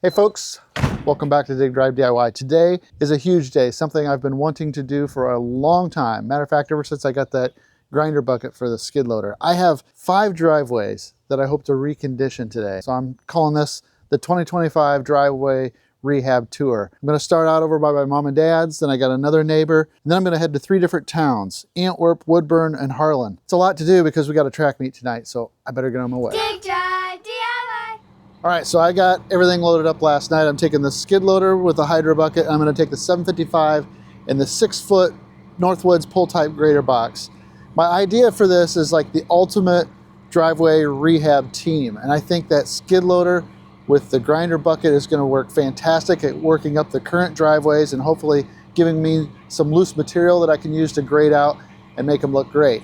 Hey folks, welcome back to Dig Drive DIY. Today is a huge day, something I've been wanting to do for a long time. Matter of fact, ever since I got that grinder bucket for the skid loader. I have 5 driveways that I hope to recondition today. So I'm calling this the 2025 driveway rehab tour. I'm gonna start out over by my mom and dad's, then I got another neighbor, and then I'm gonna head to 3 different towns, Antwerp, Woodburn, and Harlan. It's a lot to do because we got a track meet tonight, so I better get on my way. Dig Drive DIY. All right, so I got everything loaded up last night. I'm taking the skid loader with the Hydro bucket. I'm gonna take the 755 and the 6-foot Northwoods pull type grader box. My idea for this is like the ultimate driveway rehab team. And I think that skid loader with the grinder bucket is gonna work fantastic at working up the current driveways and hopefully giving me some loose material that I can use to grade out and make them look great.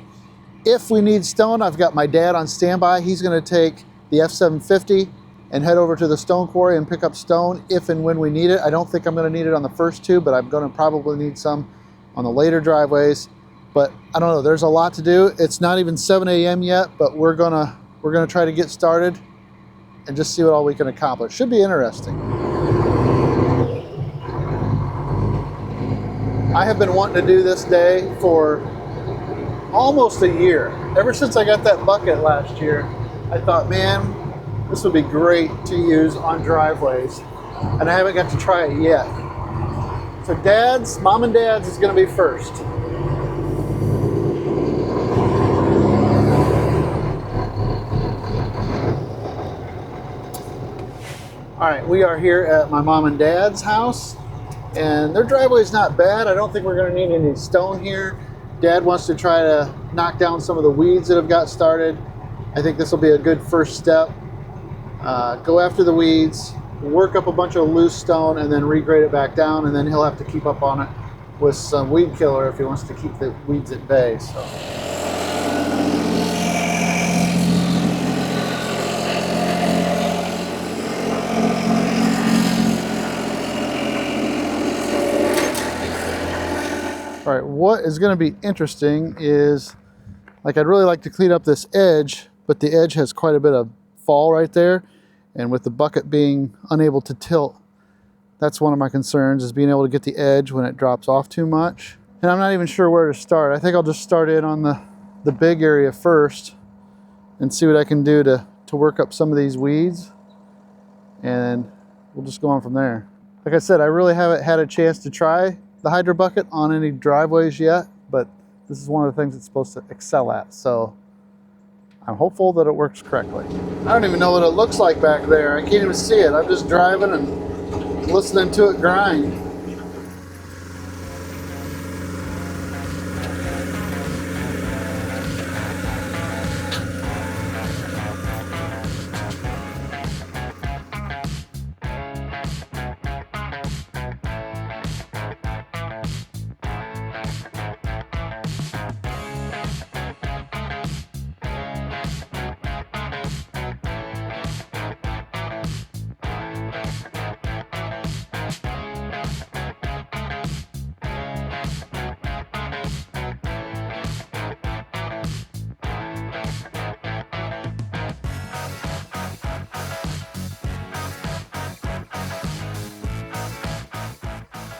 If we need stone, I've got my dad on standby. He's gonna take the F750 and head over to the stone quarry and pick up stone if and when we need it. I don't think I'm gonna need it on the first 2, but I'm gonna probably need some on the later driveways. But I don't know, there's a lot to do. It's not even 7 a.m. yet, but we're gonna try to get started and just see what all we can accomplish. Should be interesting. I have been wanting to do this day for almost a year. Ever since I got that bucket last year, I thought, man, this would be great to use on driveways, and I haven't got to try it yet. So mom and dad's is gonna be first. All right, we are here at my mom and dad's house, and their driveway's not bad. I don't think we're gonna need any stone here. Dad wants to try to knock down some of the weeds that have got started. I think this will be a good first step. Go after the weeds, work up a bunch of loose stone, and then regrade it back down, and then he'll have to keep up on it with some weed killer if he wants to keep the weeds at bay. So. All right, what is going to be interesting is, like, I'd really like to clean up this edge, but the edge has quite a bit of fall right there, and with the bucket being unable to tilt, that's one of my concerns, is being able to get the edge when it drops off too much. And I'm not even sure where to start. I think I'll just start in on the big area first and see what I can do to work up some of these weeds, and we'll just go on from there. Like I said, I really haven't had a chance to try the Hydro bucket on any driveways yet, but this is one of the things it's supposed to excel at, so I'm hopeful that it works correctly. I don't even know what it looks like back there. I can't even see it. I'm just driving and listening to it grind.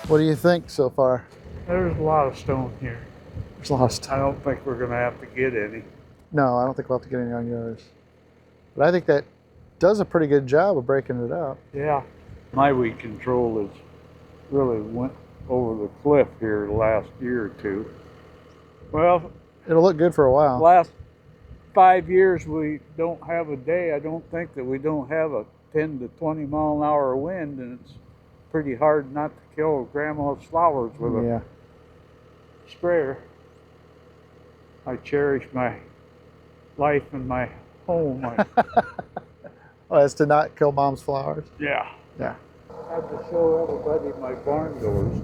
What do you think so far? There's a lot of stone here. There's a lot of stuff. I don't think we're gonna have to get any. No, I don't think we'll have to get any on yours. But I think that does a pretty good job of breaking it up. Yeah. My weed control has really went over the cliff here the last year or 2. Well, It'll look good for a while. last 5 years we don't have a day, I don't think, that we don't have a 10 to 20 mile an hour wind, and it's pretty hard not to kill grandma's flowers with a sprayer. I cherish my life and my home. Oh, as to not kill mom's flowers? Yeah. Yeah. I have to show everybody my barn doors.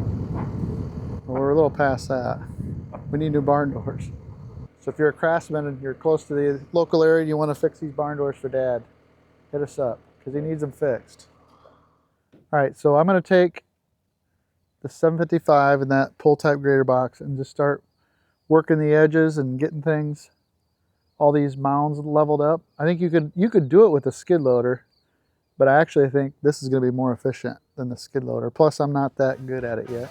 Well, we're a little past that. We need new barn doors. So if you're a craftsman and you're close to the local area and you want to fix these barn doors for Dad, hit us up because he needs them fixed. All right, so I'm going to take the 755 in that pull type grater box and just start working the edges and getting things, all these mounds leveled up. I think you could do it with a skid loader, but I actually think this is going to be more efficient than the skid loader. Plus, I'm not that good at it yet.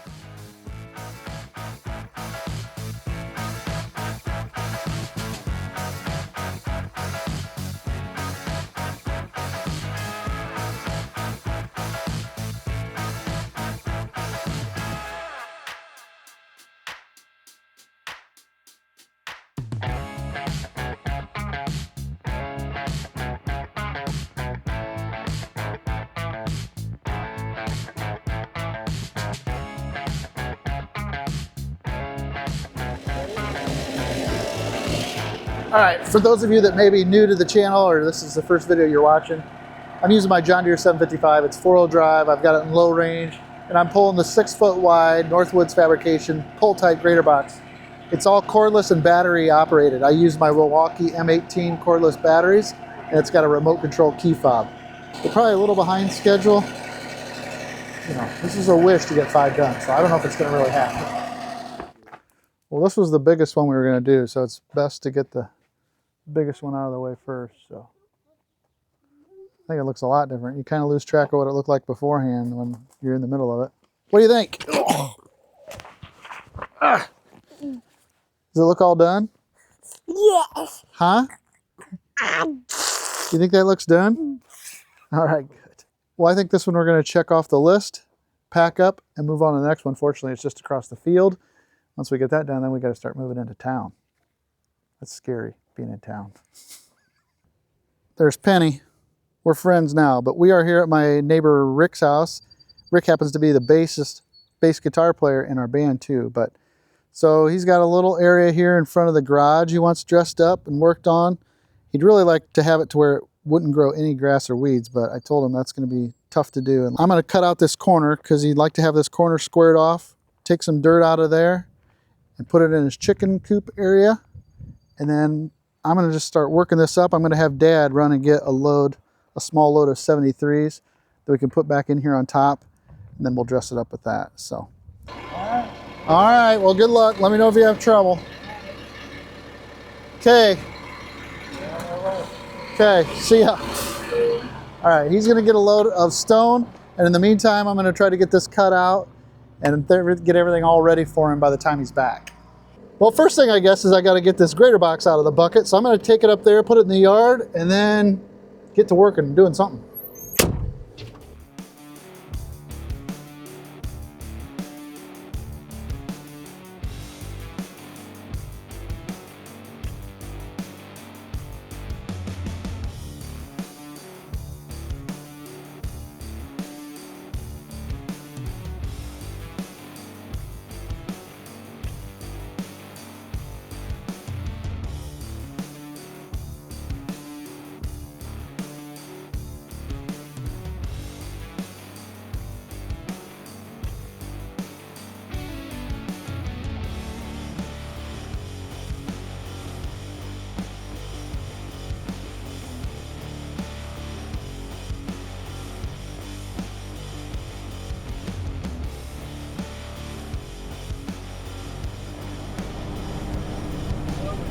All right, for those of you that may be new to the channel or this is the first video you're watching, I'm using my John Deere 755. It's 4-wheel drive. I've got it in low range, and I'm pulling the 6-foot wide Northwoods Fabrication pull-type grader box. It's all cordless and battery operated. I use my Milwaukee M18 cordless batteries, and it's got a remote control key fob. We're probably a little behind schedule. You know, this is a wish to get 5 done, so I don't know if it's going to really happen. Well, this was the biggest one we were going to do, so it's best to get the biggest one out of the way first. So I think it looks a lot different. You kind of lose track of what it looked like beforehand when you're in the middle of it. What do you think? Does it look all done? Yes. Huh? You think that looks done? All right, good. Well, I think this one we're going to check off the list, pack up, and move on to the next one. Fortunately, it's just across the field. Once we get that done, then we got to start moving into town. That's scary, being in town. There's Penny. We're friends now, but we are here at my neighbor Rick's house. Rick happens to be the bass guitar player in our band too. But so he's got a little area here in front of the garage he wants dressed up and worked on. He'd really like to have it to where it wouldn't grow any grass or weeds, but I told him that's going to be tough to do. And I'm going to cut out this corner because he'd like to have this corner squared off, take some dirt out of there, and put it in his chicken coop area. And then I'm going to just start working this up. I'm going to have Dad run and get a small load of 73s that we can put back in here on top, and then we'll dress it up with that. So, all right, well, good luck. Let me know if you have trouble. Okay. Okay, see ya. All right, he's going to get a load of stone, and in the meantime, I'm going to try to get this cut out and get everything all ready for him by the time he's back. Well, first thing I guess is I got to get this grader box out of the bucket, so I'm going to take it up there, put it in the yard, and then get to work and doing something.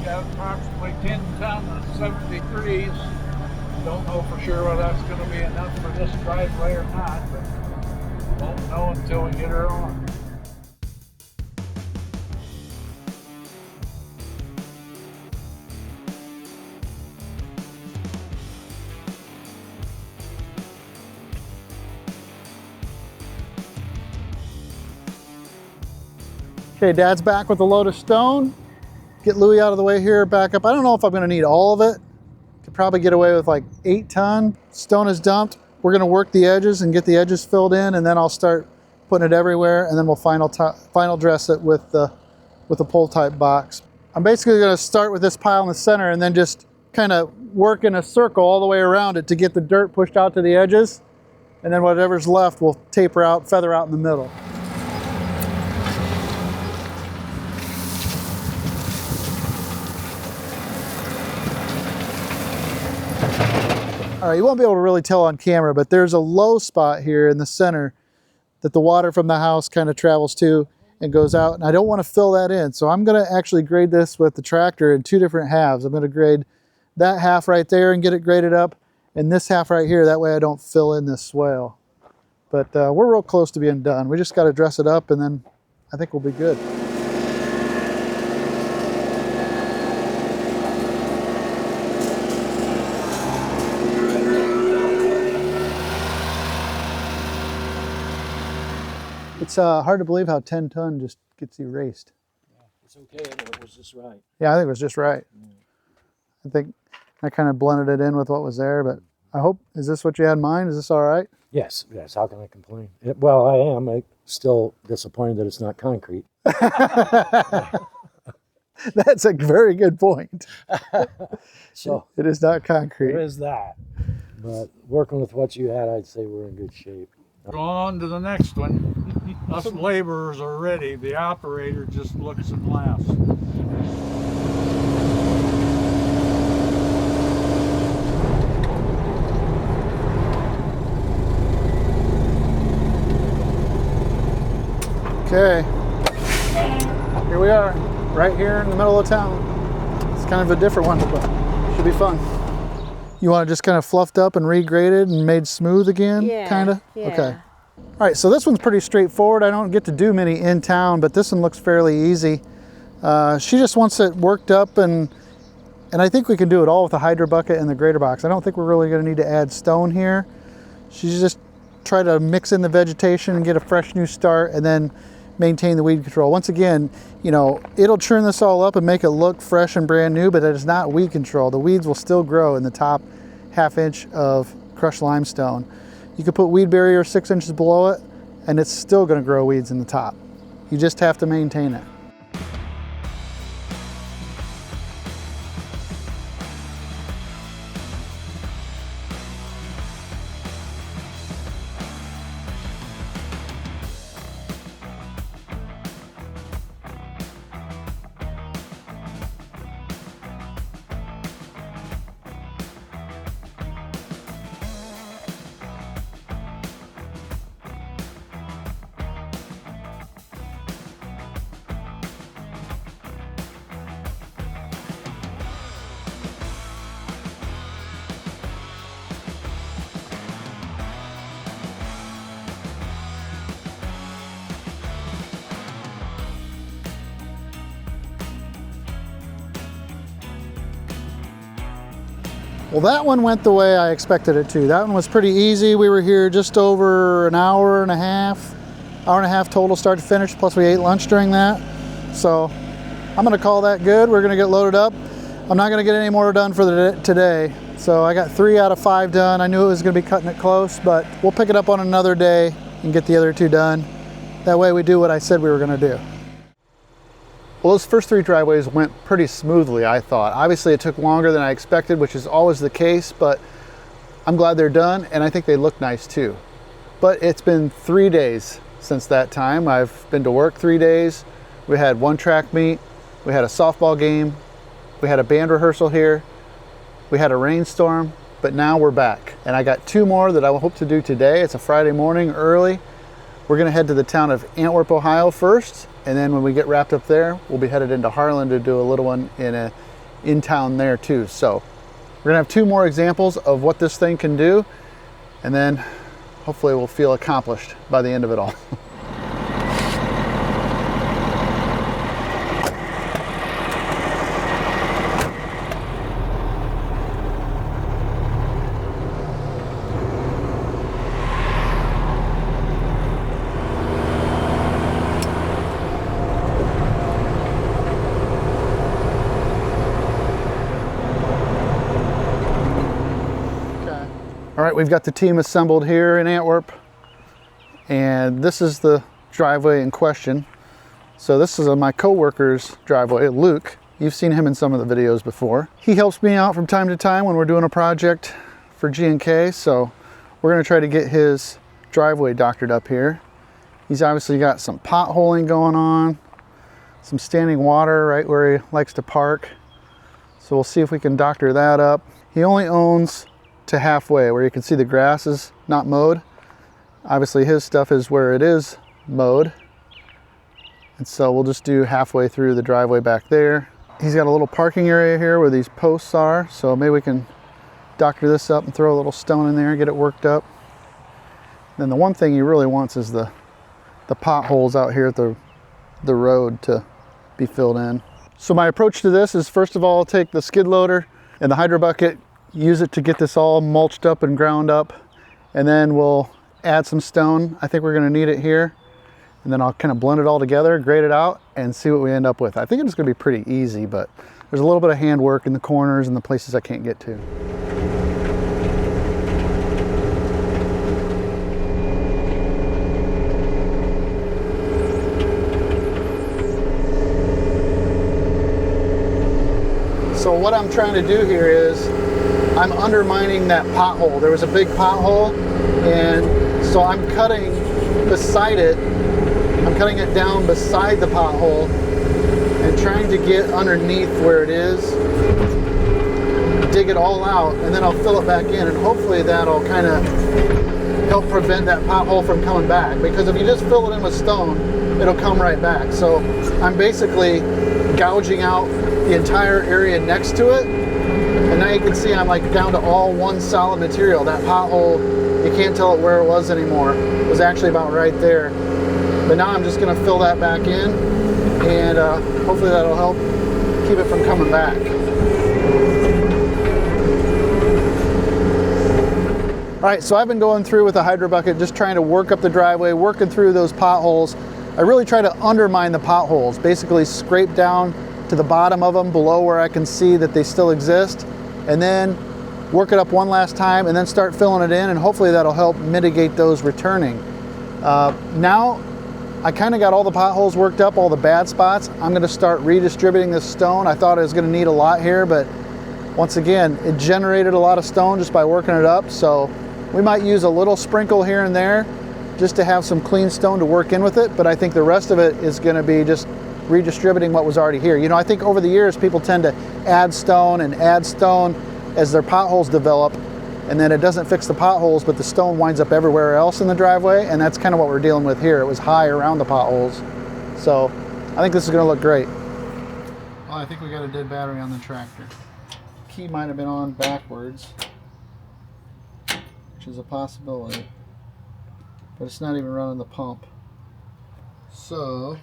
Got approximately 10 tons of 73s. Don't know for sure whether that's going to be enough for this driveway or not, but won't know until we get her on. Okay, Dad's back with a load of stone. Get Louie out of the way here, back up. I don't know if I'm going to need all of it. Could probably get away with like 8 ton. Stone is dumped. We're going to work the edges and get the edges filled in, and then I'll start putting it everywhere, and then we'll final dress it with the pull type box. I'm basically going to start with this pile in the center and then just kind of work in a circle all the way around it to get the dirt pushed out to the edges, and then whatever's left we'll taper out, feather out in the middle. All right, you won't be able to really tell on camera, but there's a low spot here in the center that the water from the house kind of travels to and goes out, and I don't want to fill that in. So I'm going to actually grade this with the tractor in 2 different halves. I'm going to grade that half right there and get it graded up, and this half right here, that way I don't fill in this swale. But we're real close to being done. We just got to dress it up and then I think we'll be good. It's hard to believe how 10 ton just gets erased. Yeah, it's okay, it was just right. Yeah, I think it was just right. I think I kind of blended it in with what was there, but I hope, is this what you had in mind? Is this all right? Yes, yes, how can I complain? Well, I am. I'm still disappointed that it's not concrete. That's a very good point. So it is not concrete. there is that. But working with what you had, I'd say we're in good shape. Going on to the next one. Us laborers are ready. The operator just looks and laughs. Okay, here we are, right here in the middle of town. It's kind of a different one, but should be fun. You want it just kind of fluffed up and regraded and made smooth again, Yeah, kind of? yeah. Okay. All right, so this one's pretty straightforward. I don't get to do many in town, but this one looks fairly easy. She just wants it worked up, and I think we can do it all with the Hydrabucket and the grater box. I don't think we're really gonna need to add stone here. She's just try to mix in the vegetation and get a fresh new start, and then maintain the weed control. Once again, you know, it'll churn this all up and make it look fresh and brand new, but it is not weed control. The weeds will still grow in the top ½ inch of crushed limestone. You could put weed barrier 6 inches below it, and it's still going to grow weeds in the top. You just have to maintain it. Well, that one went the way I expected it to. That one was pretty easy. We were here just over an hour and a half total start to finish, plus we ate lunch during that. So I'm gonna call that good. We're gonna get loaded up. I'm not gonna get any more done for today. So I got 3 out of 5 done. I knew it was gonna be cutting it close, but we'll pick it up on another day and get the other 2 done. That way we do what I said we were gonna do. Well, those first 3 driveways went pretty smoothly, I thought. Obviously, it took longer than I expected, which is always the case, but I'm glad they're done, and I think they look nice too. But it's been 3 days since that time. I've been to work 3 days. We had 1 track meet, we had a softball game, we had a band rehearsal here, we had a rainstorm, but now we're back. And I got 2 more that I will hope to do today. It's a Friday morning early. We're gonna head to the town of Antwerp, Ohio first, and then when we get wrapped up there, we'll be headed into Harlan to do a little one in town there too. So we're gonna have 2 more examples of what this thing can do, and then hopefully we'll feel accomplished by the end of it all. All right, we've got the team assembled here in Antwerp, and this is the driveway in question. So this is my co-worker's driveway, Luke. You've seen him in some of the videos before. He helps me out from time to time when we're doing a project for G&K, so we're gonna try to get his driveway doctored up here. He's obviously got some potholing going on, some standing water right where he likes to park. So we'll see if we can doctor that up. He only owns to halfway where you can see the grass is not mowed. Obviously his stuff is where it is mowed. And so we'll just do halfway through the driveway back there. He's got a little parking area here where these posts are, so maybe we can doctor this up and throw a little stone in there, get it worked up. Then the one thing he really wants is the potholes out here at the road to be filled in. So my approach to this is, first of all, I'll take the skid loader and the Hydrabucket, use it to get this all mulched up and ground up, and then we'll add some stone. I think we're going to need it here, and then I'll kind of blend it all together, grade it out, and see what we end up with. I think it's going to be pretty easy, but there's a little bit of handwork in the corners and the places I can't get to. So what I'm trying to do here is I'm undermining that pothole. There was a big pothole, and so I'm cutting beside it. I'm cutting it down beside the pothole and trying to get underneath where it is, dig it all out, and then I'll fill it back in, and hopefully that'll kind of help prevent that pothole from coming back. Because if you just fill it in with stone, it'll come right back. So I'm basically gouging out the entire area next to it, and now you can see I'm like down to all one solid material. That pothole, you can't tell it where it was anymore. It was actually about right there. But now I'm just going to fill that back in, and hopefully that'll help keep it from coming back. All right, so I've been going through with a Hydrabucket, just trying to work up the driveway, working through those potholes. I really try to undermine the potholes, basically scrape down to the bottom of them below where I can see that they still exist, and then work it up one last time and then start filling it in, and hopefully that'll help mitigate those returning. Now I kind of got all the potholes worked up, all the bad spots. I'm going to start redistributing this stone. I thought I was going to need a lot here, but once again, it generated a lot of stone just by working it up, so we might use a little sprinkle here and there just to have some clean stone to work in with it, but I think the rest of it is going to be just redistributing what was already here. You know, I think over the years people tend to add stone as their potholes develop, and then it doesn't fix the potholes, but the stone winds up everywhere else in the driveway, and that's kind of what we're dealing with here. It was high around the potholes. So I think this is going to look great. Well, I think we got a dead battery on the tractor. Key might have been on backwards, which is a possibility, but it's not even running the pump. So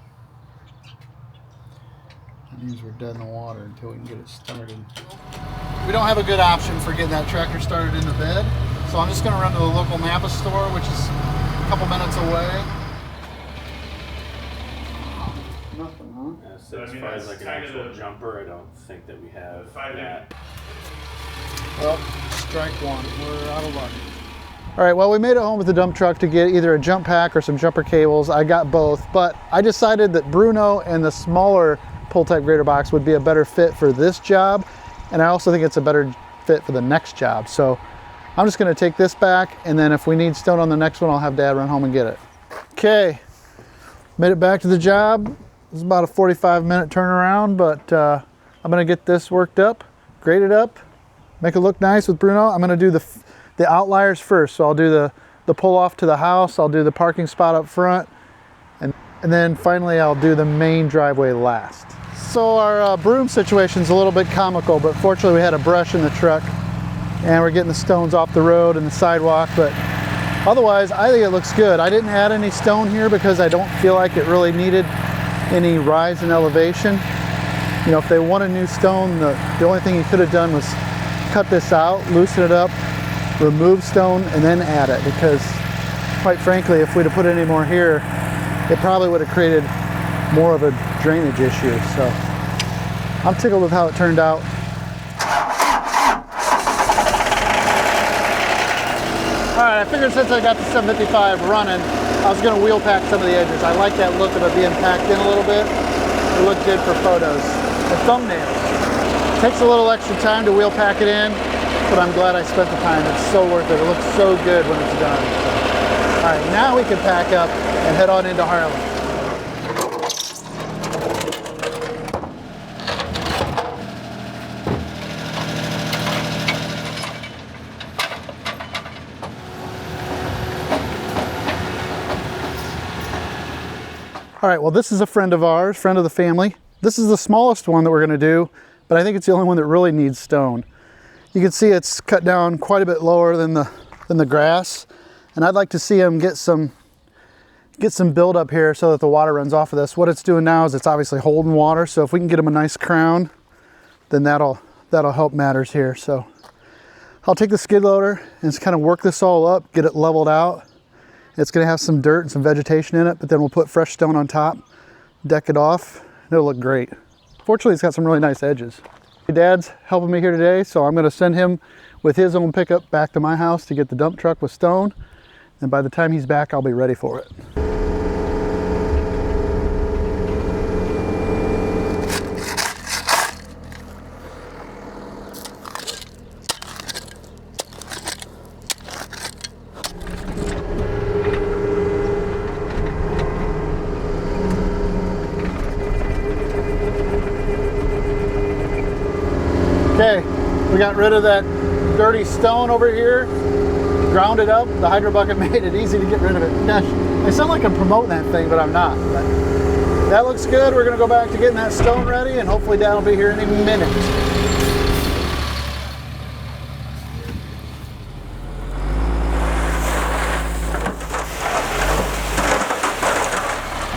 that means we're dead in the water until we can get it started. We don't have a good option for getting that tractor started in the bed, so I'm just going to run to the local Napa store, which is a couple minutes away. Nothing, huh? Yeah, so as far as like an actual jumper, I don't think that we have that. Well, strike one. We're out of luck. All right, well, we made it home with the dump truck to get either a jump pack or some jumper cables. I got both, but I decided that Bruno and the smaller pull-type grater box would be a better fit for this job, and I also think it's a better fit for the next job. So I'm just going to take this back, and then if we need stone on the next one, I'll have Dad run home and get it. Okay, made it back to the job. It was about a 45-minute turnaround, but I'm going to get this worked up, grade it up, make it look nice with Bruno. I'm going to do the outliers first. So I'll do the pull off to the house, I'll do the parking spot up front, and then finally I'll do the main driveway last. So our broom situation's a little bit comical, but fortunately we had a brush in the truck and we're getting the stones off the road and the sidewalk, but otherwise I think it looks good. I didn't add any stone here because I don't feel like it really needed any rise in elevation. You know, if they want a new stone, the only thing you could have done was cut this out, loosen it up, remove stone, and then add it, because quite frankly, if we'd have put any more here, it probably would have created more of a drainage issue. So I'm tickled with how it turned out. All right, I figured since I got the 755 running, I was going to wheel pack some of the edges. I like that look of it being packed in a little bit. It looked good for photos and thumbnails. It takes a little extra time to wheel pack it in, but I'm glad I spent the time. It's so worth it. It looks so good when it's done. So, all right, now we can pack up and head on into Harlem. All right, well, this is a friend of ours, friend of the family. This is the smallest one that we're gonna do, but I think it's the only one that really needs stone. You can see it's cut down quite a bit lower than the grass. And I'd like to see him get some build up here so that the water runs off of this. What it's doing now is it's obviously holding water. So if we can get him a nice crown, then that'll help matters here. So I'll take the skid loader and just kind of work this all up, get it leveled out. It's gonna have some dirt and some vegetation in it, but then we'll put fresh stone on top, deck it off, and it'll look great. Fortunately, it's got some really nice edges. My dad's helping me here today, so I'm gonna send him with his own pickup back to my house to get the dump truck with stone. And by the time he's back, I'll be ready for it. Okay, we got rid of that dirty stone over here, ground it up. The Hydrabucket made it easy to get rid of it. Gosh, I sound like I'm promoting that thing, but I'm not. But that looks good. We're gonna go back to getting that stone ready, and hopefully Dad will be here any minute.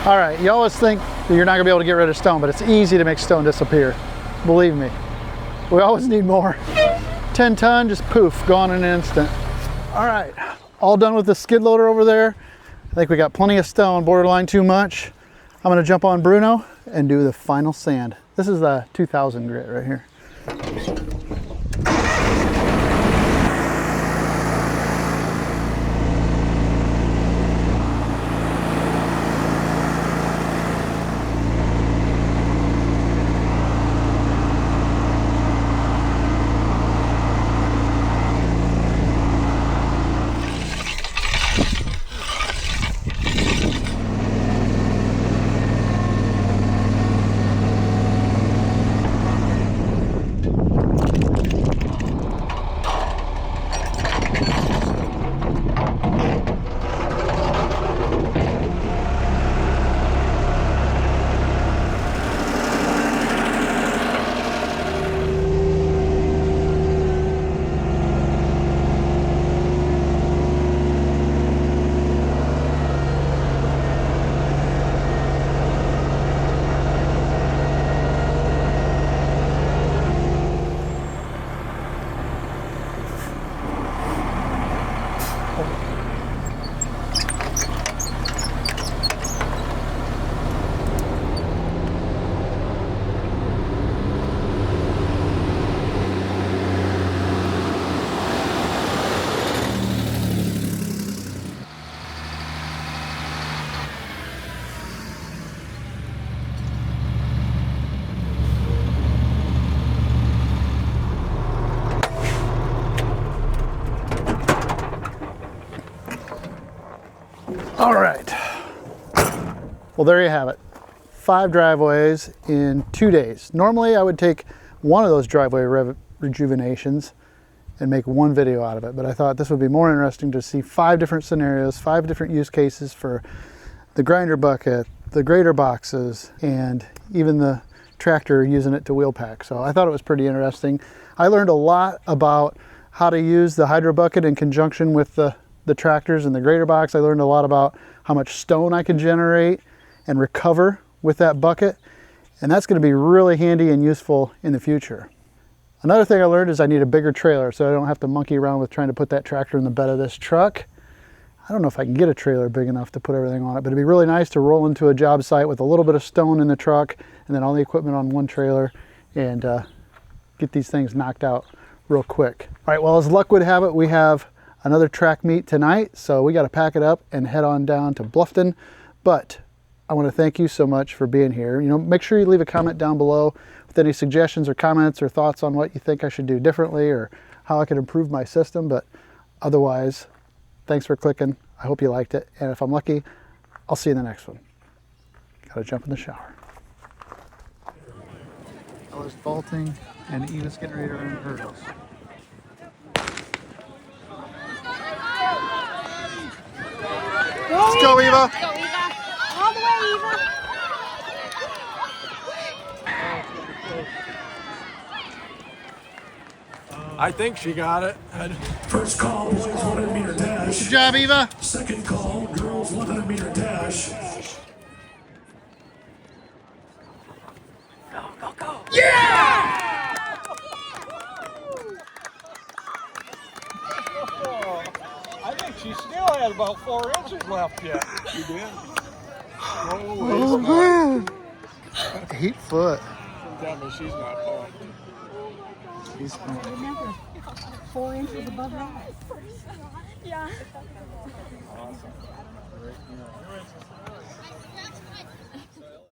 All right, you always think that you're not gonna be able to get rid of stone, but it's easy to make stone disappear. Believe me. We always need more. 10 ton, just poof, gone in an instant. All right, all done with the skid loader over there. I think we got plenty of stone, borderline too much. I'm gonna jump on Bruno and do the final sand. This is the 2000 grit right here. All right, well, there you have it. 5 driveways in 2 days. Normally I would take one of those driveway rejuvenations and make one video out of it, but I thought this would be more interesting to see 5 different scenarios, 5 different use cases for the grinder bucket, the grader boxes, and even the tractor using it to wheel pack. So I thought it was pretty interesting. I learned a lot about how to use the Hydrabucket in conjunction with the tractors and the grader box. I learned a lot about how much stone I can generate and recover with that bucket. And that's going to be really handy and useful in the future. Another thing I learned is I need a bigger trailer so I don't have to monkey around with trying to put that tractor in the bed of this truck. I don't know if I can get a trailer big enough to put everything on it, but it'd be really nice to roll into a job site with a little bit of stone in the truck and then all the equipment on one trailer and get these things knocked out real quick. All right, well, as luck would have it, we have another track meet tonight, so we got to pack it up and head on down to Bluffton. But I want to thank you so much for being here. You know, make sure you leave a comment down below with any suggestions or comments or thoughts on what you think I should do differently or how I could improve my system. But otherwise, thanks for clicking. I hope you liked it. And if I'm lucky, I'll see you in the next one. Got to jump in the shower. I was vaulting and Eva's getting ready to run hurdles. Let's go, Eva. Let's go, Eva. All the way, Eva. I think she got it. First call, boys 100 meter dash. Good job, Eva. Second call, girls 100 meter dash. I think she still had about 4 inches left yet. You did? Oh man. 8 foot. Tell me she's not pumped. He's Remember, 4 inches above that. Yeah. Awesome. Great.